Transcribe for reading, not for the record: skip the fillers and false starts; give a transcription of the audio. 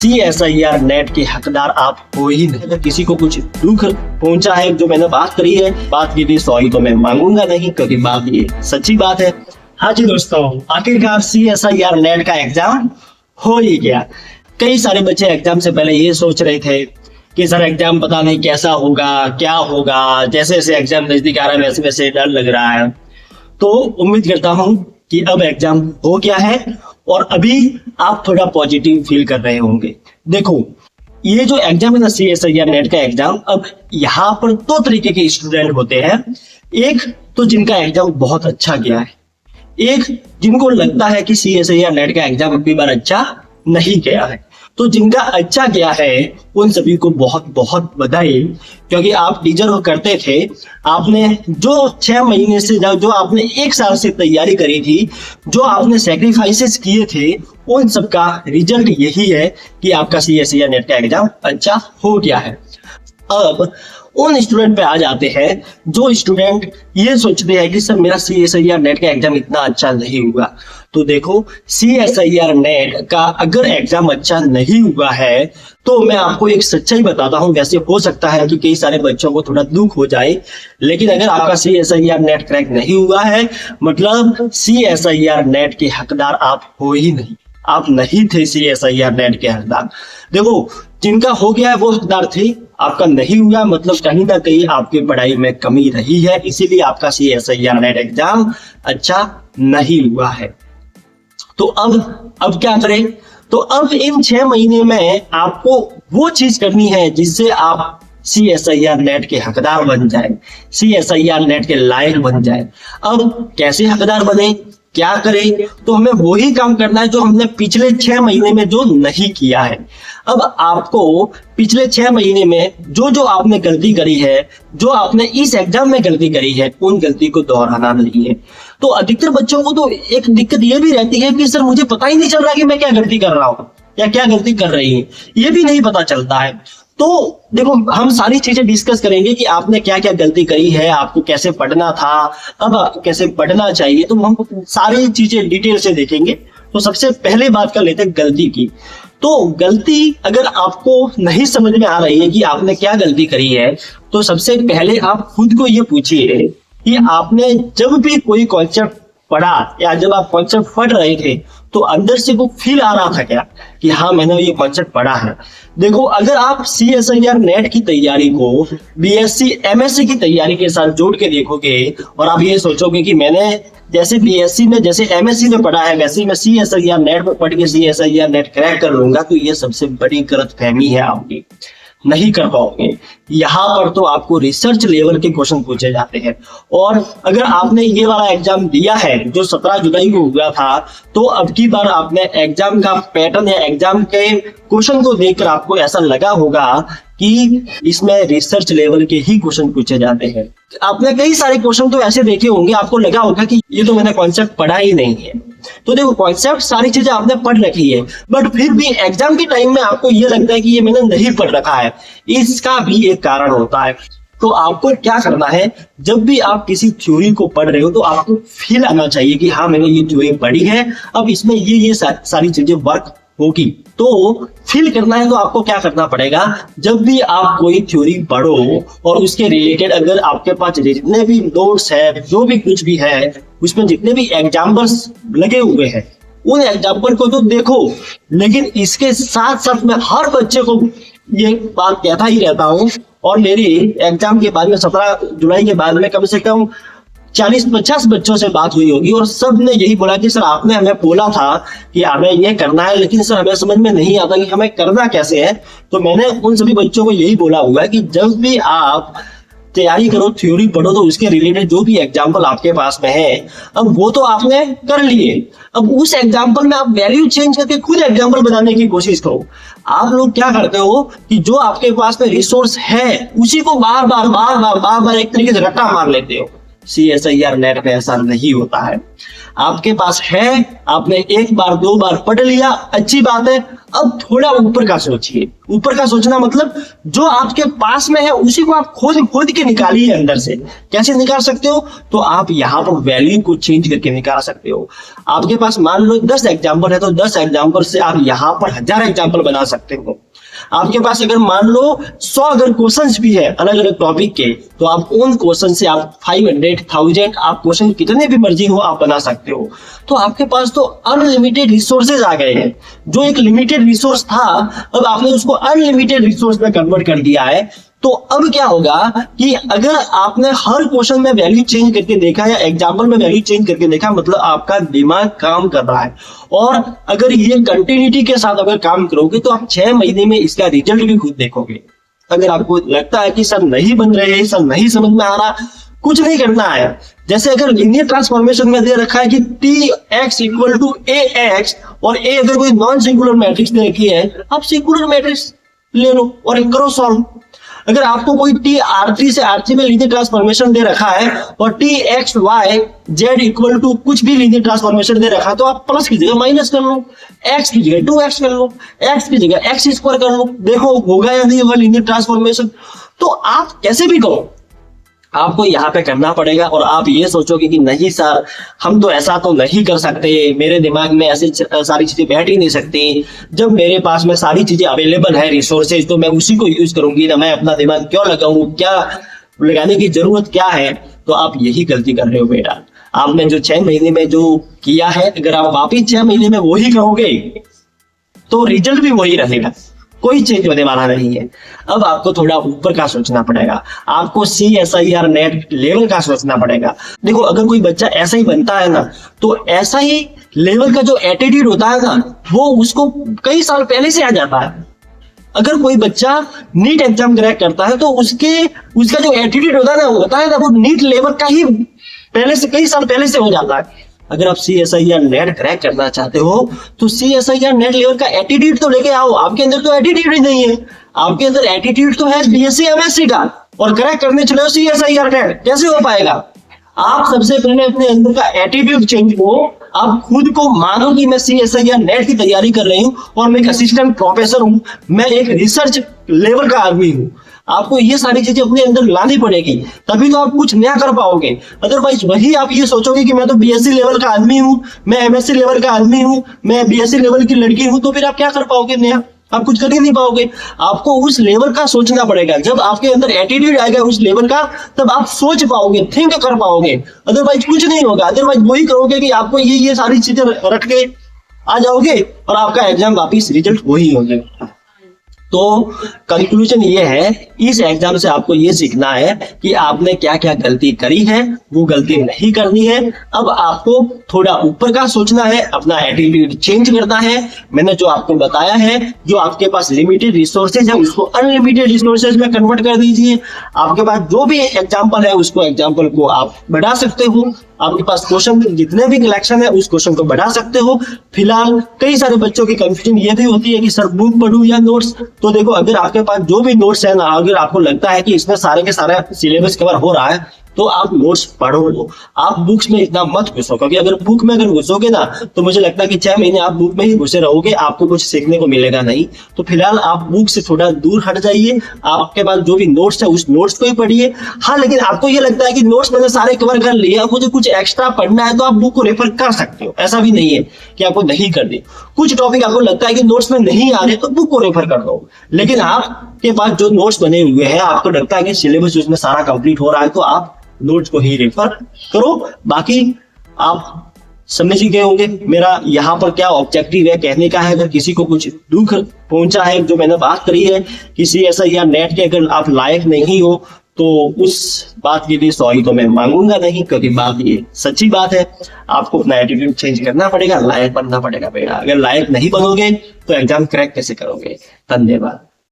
CSIR net के हकदार आप हो ही नहीं। अगर किसी को कुछ दुख पहुंचा है जो मैंने बात करी है, बात के लिए सॉरी तो मैं मांगूंगा नहीं, क्योंकि बात ये सच्ची बात है। हाँ जी दोस्तों, आखिरकार CSIR नेट का एग्जाम हो ही गया। कई सारे बच्चे एग्जाम से पहले ये सोच रहे थे कि सर एग्जाम पता नहीं कैसा होगा, क्या होगा, जैसे जैसे एग्जाम नजदीक आ रहा है वैसे वैसे डर लग रहा है। तो उम्मीद करता हूं कि अब एग्जाम हो गया है और अभी आप थोड़ा पॉजिटिव फील कर रहे होंगे। देखो, ये जो एग्जाम है ना, CSIR नेट का एग्जाम, अब यहाँ पर दो तरीके के स्टूडेंट होते हैं। एक तो जिनका एग्जाम बहुत अच्छा गया है, एक जिनको लगता है कि CSIR नेट का एग्जाम अगली बार अच्छा नहीं गया है। तो जिनका अच्छा गया है उन सभी को बहुत बहुत बधाई, क्योंकि आप टीचर करते थे, आपने जो 6 महीने से जो आपने 1 साल से तैयारी करी थी, जो आपने सेक्रीफाइसेस किए थे, उन सब का रिजल्ट यही है कि आपका CSIR नेट का एग्जाम अच्छा हो गया है। अब उन स्टूडेंट पे आ जाते हैं जो स्टूडेंट ये सोचते हैं कि सर मेरा CSIR नेट का एग्जाम इतना अच्छा नहीं हुआ। तो देखो, CSIR नेट का अगर एग्जाम अच्छा नहीं हुआ है तो मैं आपको एक सच्चाई बताता हूं। वैसे हो सकता है कि कई सारे बच्चों को थोड़ा दुख हो जाए, लेकिन अगर आपका CSIR नेट क्रैक नहीं हुआ है, मतलब CSIR नेट के हकदार आप हो ही नहीं, आप नहीं थे CSIR नेट के हकदार। देखो, जिनका हो गया है वो हकदार थे, आपका नहीं हुआ मतलब कहीं ना कहीं आपकी पढ़ाई में कमी रही है, इसीलिए आपका CSIR नेट एग्जाम अच्छा नहीं हुआ है। तो अब क्या करें? तो अब इन 6 महीने में आपको वो चीज करनी है जिससे आप CSIR नेट के हकदार बन जाए, CSIR नेट के लायक बन जाए। अब कैसे हकदार बने, क्या करें? तो हमें वही काम करना है जो हमने पिछले 6 महीने में जो नहीं किया है। अब आपको पिछले 6 महीने में जो आपने गलती करी है, जो आपने इस एग्जाम में गलती करी है, उन गलती को दोहराना नहीं है। तो अधिकतर बच्चों को तो एक दिक्कत ये भी रहती है कि सर मुझे पता ही नहीं चल रहा कि मैं क्या गलती कर रहा हूँ या क्या गलती कर रही है, ये भी नहीं पता चलता है। तो देखो, हम सारी चीजें डिस्कस करेंगे कि आपने क्या क्या गलती करी है, आपको कैसे पढ़ना था, अब आपको कैसे पढ़ना चाहिए, तो हम सारी चीजें डिटेल से देखेंगे। तो सबसे पहले बात कर लेते हैं गलती की। तो गलती अगर आपको नहीं समझ में आ रही है कि आपने क्या गलती करी है, तो सबसे पहले आप खुद को ये पूछिए कि आपने जब भी कोई कॉन्सेप्ट पढ़ा या जब आप कॉन्सेप्ट पढ़ रहे थे तो अंदर से वो फील आ रहा था क्या कि हाँ मैंने ये कॉन्सेप्ट पढ़ा है। देखो, अगर आप CSIR नेट की तैयारी को BSc MSc की तैयारी के साथ जोड़ के देखोगे और आप ये सोचोगे कि मैंने जैसे BSc में जैसे MSc में पढ़ा है वैसे मैं CSIR नेट में पढ़ के CSIR नेट क्रैक कर लूंगा, तो ये सबसे बड़ी गलतफहमी है आपकी, नहीं कर पाओगे। यहाँ पर तो आपको रिसर्च लेवल के क्वेश्चन पूछे जाते हैं, और अगर आपने ये वाला एग्जाम दिया है जो 17 जुलाई को हुआ था, तो अब की बार आपने एग्जाम का पैटर्न या एग्जाम के क्वेश्चन को देखकर आपको ऐसा लगा होगा कि इसमें रिसर्च लेवल के ही क्वेश्चन पूछे जाते हैं। आपने कई सारे क्वेश्चन तो ऐसे देखे होंगे, आपको लगा होगा कि ये तो मैंने कॉन्सेप्ट पढ़ा ही नहीं है। तो देखो, कॉन्सेप्ट सारी चीजें आपने पढ़ रखी है, बट फिर भी एग्जाम के टाइम में आपको ये लगता है कि ये मैंने नहीं पढ़ रखा है। इसका भी एक कारण होता है। तो आपको क्या करना है, जब भी आप किसी थ्योरी को पढ़ रहे हो तो आपको फील आना चाहिए कि हाँ मैंने ये थ्योरी पढ़ी है, अब इसमें ये सारी चीजें वर्क होगी। तो फील करना है तो आपको क्या करना पड़ेगा, जब भी आप कोई थ्योरी पढ़ो और उसके रिलेटेड अगर आपके पास जितने भी नोट्स है, जो भी कुछ भी है, उसमें जितने भी एग्जाम्पल्स लगे हुए हैं, उन एग्जाम्पल को तो देखो। लेकिन इसके साथ साथ मैं हर बच्चे को ये बात कहता ही रहता हूँ, और मेरी एग्जाम के बाद में 17 जुलाई के बाद में कम से कम 40-50 बच्चों से बात हुई होगी, और सब ने यही बोला कि सर आपने हमें बोला था कि हमें ये करना है, लेकिन सर हमें समझ में नहीं आता कि हमें करना कैसे है। तो मैंने उन सभी बच्चों को यही बोला हुआ कि जब भी आप तैयारी करो, थ्योरी पढ़ो, तो उसके रिलेटेड जो भी एग्जाम्पल आपके पास में है, अब वो तो आपने कर लिए, अब उस एग्जाम्पल में आप वैल्यू चेंज करके खुद एग्जाम्पल बनाने की कोशिश करो। आप लोग क्या करते हो कि जो आपके पास में रिसोर्स है उसी को बार बार एक तरीके से रट्टा मार लेते हो। CSIR नेट में ऐसा नहीं होता है। आपके पास है, आपने एक बार दो बार पढ़ लिया, अच्छी बात है। अब थोड़ा ऊपर का सोचिए। ऊपर का सोचना मतलब जो आपके पास में है उसी को आप खोद खोद के निकालिए अंदर से। कैसे निकाल सकते हो? तो आप यहाँ पर वैल्यू को चेंज करके निकाल सकते हो। आपके पास मान लो 10 एग्जाम्पल है तो 10 एग्जाम्पल से आप यहाँ पर 1000 एग्जाम्पल बना सकते हो। आपके पास अगर मान लो 100 अगर क्वेश्चंस भी है अलग अलग टॉपिक के, तो आप उन क्वेश्चन से आप 500, 1000 आप क्वेश्चन कितने भी मर्जी हो आप बना सकते हो। तो आपके पास तो अनलिमिटेड रिसोर्सेज आ गए हैं। जो एक लिमिटेड रिसोर्स था अब आपने उसको अनलिमिटेड रिसोर्स में कन्वर्ट कर दिया है। तो अब क्या होगा कि अगर आपने हर क्वेश्चन में वैल्यू चेंज करके देखा या एग्जाम्पल में वैल्यू चेंज करके देखा, मतलब आपका दिमाग काम कर रहा है। और अगर ये कंटिन्यूटी के साथ अगर काम करोगे तो आप 6 महीने में इसका रिजल्ट भी खुद देखोगे। अगर आपको लगता है कि सर नहीं बन रहे हैं, सर नहीं समझ में आ रहा, कुछ नहीं करना है। जैसे अगर लीनियर ट्रांसफॉर्मेशन में दे रखा है कि tx इक्वल टू ax और a अगर कोई नॉन सिंगुलर मैट्रिक्स दे रखी है, आप सिंगुलर मैट्रिक्स ले लो और करो सॉल्व। अगर आपको कोई t r3 से r3 में लीनियर ट्रांसफॉर्मेशन दे रखा है और tx y z equal to कुछ भी लीनियर ट्रांसफॉर्मेशन दे रखा है, तो आप प्लस की जगह माइनस कर लो, x की जगह 2x कर लो, x की जगह x स्क्वायर कर लो। देखो होगा या नहीं होगा लीनियर ट्रांसफॉर्मेशन। तो आप कैसे भी करो, आपको यहाँ पे करना पड़ेगा। और आप ये सोचोगे कि नहीं सर हम तो ऐसा तो नहीं कर सकते, मेरे दिमाग में ऐसी सारी चीजें बैठ ही नहीं सकती। जब मेरे पास में सारी चीजें अवेलेबल है रिसोर्सेज, तो मैं उसी को यूज करूंगी ना, मैं अपना दिमाग क्यों लगाऊं, क्या लगाने की जरूरत क्या है। तो आप यही गलती कर रहे हो बेटा। आपने जो 6 महीने में जो किया है, अगर आप वापिस 6 महीने में वही करोगे तो रिजल्ट भी वही रहेगा, कोई चेंज होने वाला नहीं है। अब आपको थोड़ा ऊपर का सोचना पड़ेगा, आपको CSIR नेट लेवल का सोचना पड़ेगा। देखो अगर कोई बच्चा ऐसा ही बनता है ना, तो ऐसा ही लेवल का जो एटीट्यूड होता है ना, वो उसको कई साल पहले से आ जाता है। अगर कोई बच्चा नीट एग्जाम क्रैक करता है तो उसका जो एटीट्यूड होता है ना वो नीट लेवल का ही पहले से कई साल पहले से हो जाता है। अगर आप CSIR नेट क्रैक करना चाहते हो तो CSIR नेट लेवल का एटीट्यूड तो लेके आओ। आपके अंदर तो एटीट्यूड ही नहीं है, आपके अंदर एटीट्यूड तो है BSc MSc का, और क्रैक करने चले हो CSIR नेट, कैसे हो पाएगा? आप सबसे पहले अपने अंदर का एटीट्यूड चेंज करो। आप खुद को मानो कि मैं CSIR नेट की तैयारी कर रही हूँ और मैं एक असिस्टेंट प्रोफेसर हूँ, मैं एक रिसर्च लेवल का आदमी हूँ। आपको ये सारी चीजें अपने अंदर लानी पड़ेगी, तभी तो आप कुछ नया कर पाओगे। अदरवाइज वही आप ये सोचोगे कि मैं तो BSc लेवल का आदमी हूँ, मैं MSc लेवल का आदमी हूँ, मैं BSc लेवल की लड़की हूँ, तो फिर आप क्या कर पाओगे नया? आप कुछ कर ही नहीं पाओगे। आपको उस लेवल का सोचना पड़ेगा। जब आपके अंदर एटीट्यूड आएगा उस लेवल का, तब आप सोच पाओगे, थिंक कर पाओगे। अदरवाइज कुछ नहीं होगा। अदरवाइज वही करोगे कि आपको ये सारी चीजें रट के आ जाओगे और आपका एग्जाम वापिस रिजल्ट वही हो जाएगा। तो कंक्लूजन ये है, इस एग्जाम से आपको ये सीखना है कि आपने क्या क्या गलती करी है, वो गलती नहीं करनी है। अब आपको थोड़ा ऊपर का सोचना है, अपना एटीट्यूड चेंज करना है। मैंने जो आपको बताया है, जो आपके पास लिमिटेड रिसोर्सेज है उसको अनलिमिटेड रिसोर्सेज में कन्वर्ट कर दीजिए। आपके पास जो भी एग्जाम्पल है उसको एग्जाम्पल को आप बढ़ा सकते हो। आपके पास क्वेश्चन जितने भी कलेक्शन है उस क्वेश्चन को बढ़ा सकते हो। फिलहाल कई सारे बच्चों की कंफ्यूजन ये भी होती है कि सर बुक पढ़ूं या नोट्स। तो देखो अगर आपके पास जो भी नोट्स है ना, अगर आपको लगता है कि इसमें सारे के सारे सिलेबस कवर हो रहा है तो आप नोट्स पढ़ो। आप बुक्स में इतना मत घुसो, क्योंकि अगर बुक में अगर घुसोगे ना तो मुझे लगता है कि 6 महीने आप बुक में ही घुसे रहोगे, आपको कुछ सीखने को मिलेगा नहीं। तो फिलहाल आप बुक से थोड़ा दूर हट जाइए। आपके पास जो भी नोट्स है उस नोट्स को ही पढ़िए। हाँ, लेकिन आपको ये लगता है कि नोट्स मैंने सारे कवर कर लिए, अब मुझे कुछ एक्स्ट्रा पढ़ना है, तो आप बुक को रेफर कर सकते हो। ऐसा भी नहीं है कि आपको नहीं करनी। कुछ टॉपिक आपको लगता है कि नोट्स में नहीं आ रहे तो बुक को रेफर कर दो। लेकिन आपके पास जो नोट्स बने हुए हैं, आपको लगता है कि सिलेबस उसमें सारा कंप्लीट हो रहा है, तो आप नोट्स को ही रेफर करो। बाकी आप समझ ही गए होंगे मेरा यहाँ पर क्या ऑब्जेक्टिव है कहने का है। अगर किसी को कुछ दुख पहुंचा है, जो मैंने बात करी है किसी ऐसा या नेट के अगर आप लायक नहीं हो, तो उस बात के लिए सॉरी तो मैं मांगूंगा नहीं, क्योंकि बात ये सच्ची बात है। आपको अपना एटीट्यूड चेंज करना पड़ेगा, लायक बनना पड़ेगा बेटा। अगर लायक नहीं बनोगे तो एग्जाम क्रैक कैसे करोगे? धन्यवाद।